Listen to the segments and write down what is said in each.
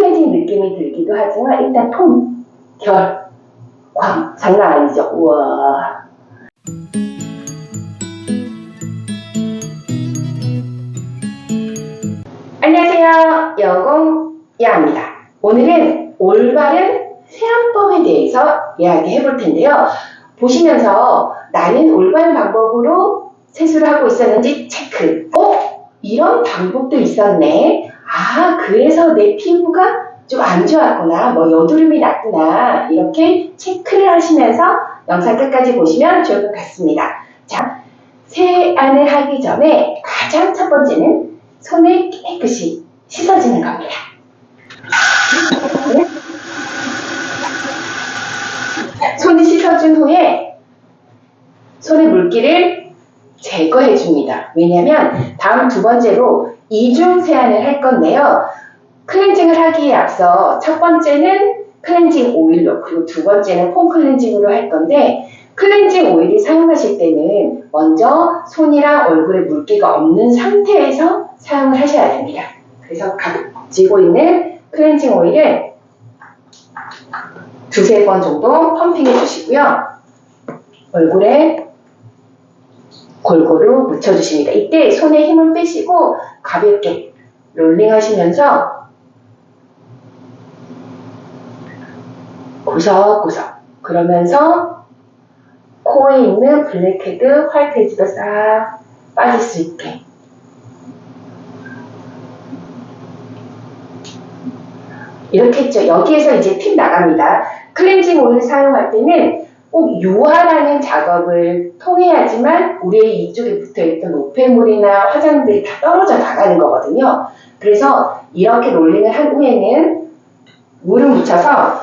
진 느낌이 들기도 하지만 일단 톤, 결, 광 장난 아니죠. 우와. 안녕하세요. 영공야입니다. 오늘은 올바른 세안법에 대해서 이야기해 볼 텐데요. 보시면서 나는 올바른 방법으로 세수를 하고 있었는지 체크. 이런 방법도 있었네. 그래서 내 피부가 좀 안 좋았구나. 여드름이 났구나. 이렇게 체크를 하시면서 영상 끝까지 보시면 좋을 것 같습니다. 자, 세안을 하기 전에 가장 첫 번째는 손을 깨끗이 씻어주는 겁니다. 손을 씻어준 후에 손의 물기를 제거해 줍니다. 왜냐하면 다음 두 번째로 이중 세안을 할 건데요. 클렌징을 하기에 앞서 첫 번째는 클렌징 오일로, 그리고 두 번째는 폼 클렌징으로 할 건데, 클렌징 오일을 사용하실 때는 먼저 손이랑 얼굴에 물기가 없는 상태에서 사용을 하셔야 됩니다. 그래서 가지고 있는 클렌징 오일을 두세 번 정도 펌핑해 주시고요. 얼굴에 골고루 묻혀주십니다. 이때 손에 힘을 빼시고 가볍게 롤링 하시면서 구석구석, 그러면서 코에 있는 블랙헤드, 화이트헤드도 싹 빠질 수 있게. 이렇게 했죠. 여기에서 이제 팁 나갑니다. 클렌징 오일 사용할 때는 꼭 유화라는 작업을 통해야지만 우리의 이쪽에 붙어있던 노폐물이나 화장들이 다 떨어져 나가는 거거든요. 그래서 이렇게 롤링을 한 후에는 물을 묻혀서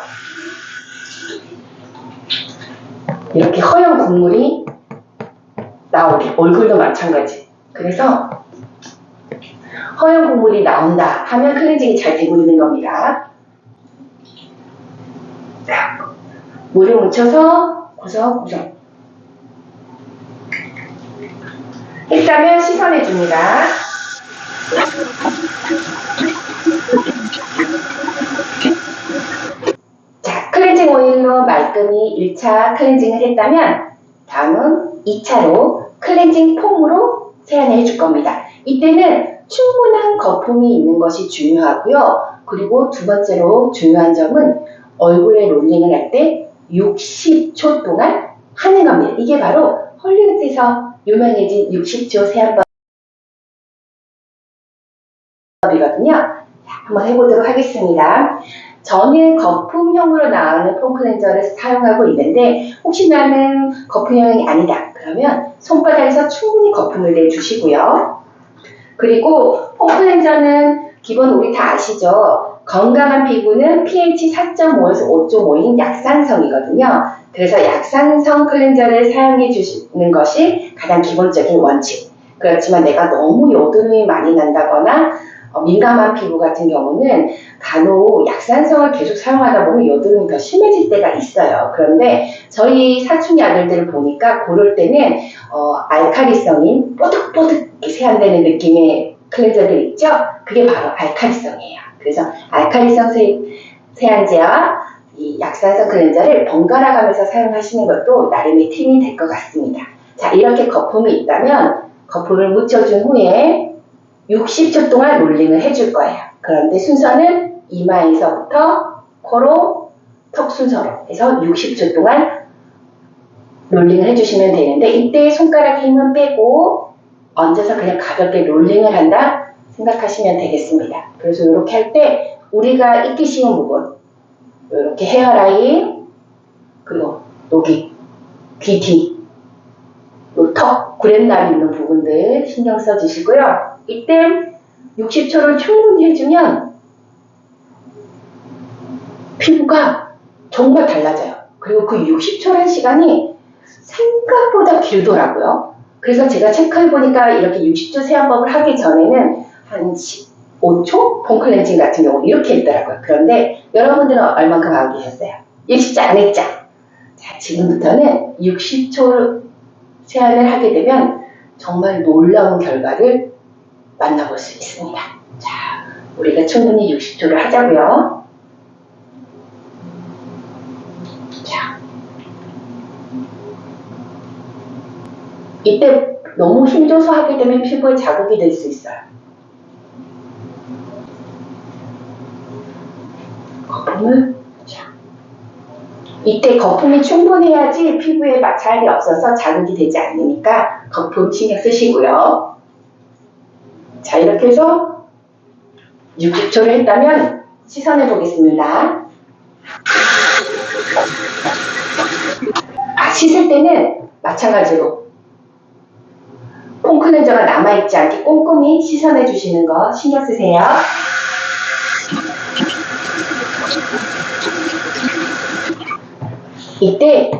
이렇게 허연 국물이 나오게, 얼굴도 마찬가지. 그래서 허연 국물이 나온다 하면 클렌징이 잘 되고 있는 겁니다. 자, 물을 묻혀서 구석구석 했다면 씻어내줍니다. 자, 클렌징 오일로 말끔히 1차 클렌징을 했다면 다음은 2차로 클렌징 폼으로 세안을 해줄 겁니다. 이때는 충분한 거품이 있는 것이 중요하고요. 그리고 두 번째로 중요한 점은 얼굴에 롤링을 할 때 60초 동안 하는 겁니다. 이게 바로 헐리우드에서 유명해진 60초 세안법이거든요. 자, 한번 해보도록 하겠습니다. 저는 거품형으로 나오는 폼 클렌저를 사용하고 있는데 혹시 나는 거품형이 아니다. 그러면 손바닥에서 충분히 거품을 내주시고요. 그리고 폼 클렌저는 기본 우리 다 아시죠? 건강한 피부는 pH 4.5에서 5.5인 약산성이거든요. 그래서 약산성 클렌저를 사용해 주시는 것이 가장 기본적인 원칙. 그렇지만 내가 너무 여드름이 많이 난다거나 민감한 피부 같은 경우는 간혹 약산성을 계속 사용하다 보면 여드름이 더 심해질 때가 있어요. 그런데 저희 사춘기 아들들을 보니까 그럴 때는 알칼리성인 뽀득뽀득 세안되는 느낌의 클렌저들 있죠? 그게 바로 알칼리성이에요. 그래서 알칼리성 세안제와 이 약산성 클렌저를 번갈아 가면서 사용하시는 것도 나름의 팁이 될 것 같습니다. 자, 이렇게 거품이 있다면 거품을 묻혀준 후에 60초 동안 롤링을 해줄 거예요. 그런데 순서는 이마에서부터 코로, 턱 순서로 해서 60초 동안 롤링을 해주시면 되는데 이때 손가락 힘은 빼고 얹어서 그냥 가볍게 롤링을 한다 생각하시면 되겠습니다. 그래서 이렇게 할 때 우리가 잊기 쉬운 부분, 이렇게 헤어라인, 그리고 여기 귀 뒤, 턱, 구렛나루 있는 부분들 신경 써주시고요. 이때 60초를 충분히 해주면 피부가 정말 달라져요. 그리고 그 60초라는 시간이 생각보다 길더라고요. 그래서 제가 체크해보니까 이렇게 60초 세안법을 하기 전에는 한 15초? 폼 클렌징 같은 경우 이렇게 했더라고요. 그런데 여러분들은 얼만큼 하고 계셨어요? 60초 안 했죠? 자, 지금부터는 60초 세안을 하게 되면 정말 놀라운 결과를 만나볼 수 있습니다. 자, 우리가 충분히 60초를 하자고요. 자, 이때 너무 힘줘서 하게 되면 피부에 자극이 될 수 있어요. 거품을, 자, 이때 거품이 충분해야지 피부에 마찰이 없어서 자극이 되지 않으니까 거품 신경 쓰시고요. 자, 이렇게 해서 60초를 했다면 시선해 보겠습니다. 씻을 때는 마찬가지로 폼 클렌저가 남아있지 않게 꼼꼼히 씻어내 주시는 거 신경 쓰세요. 이때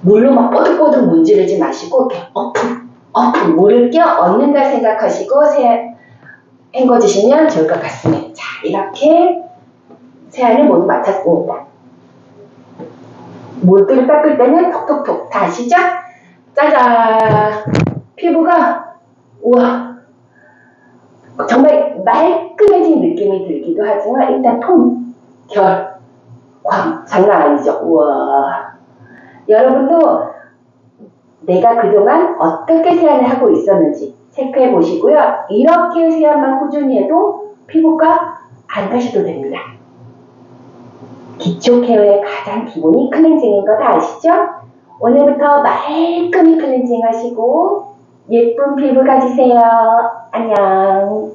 물로 막 뽀득뽀득 문지르지 마시고 이렇게 어품 물을 껴 얻는다 생각하시고 헹궈주시면 좋을 것 같습니다. 자, 이렇게 세안을 모두 맡았습니다. 물기를 닦을 때는 톡톡톡 다 아시죠? 짜잔! 피부가 우와 정말 말끔해진 느낌이 들기도 하지만 일단 톤, 결, 광 장난 아니죠? 우와 여러분도 내가 그동안 어떻게 세안을 하고 있었는지 체크해 보시고요. 이렇게 세안만 꾸준히 해도 피부가 안 가셔도 됩니다. 기초 케어의 가장 기본이 클렌징인 거 다 아시죠? 오늘부터 말끔히 클렌징 하시고 예쁜 피부 가지세요. 안녕.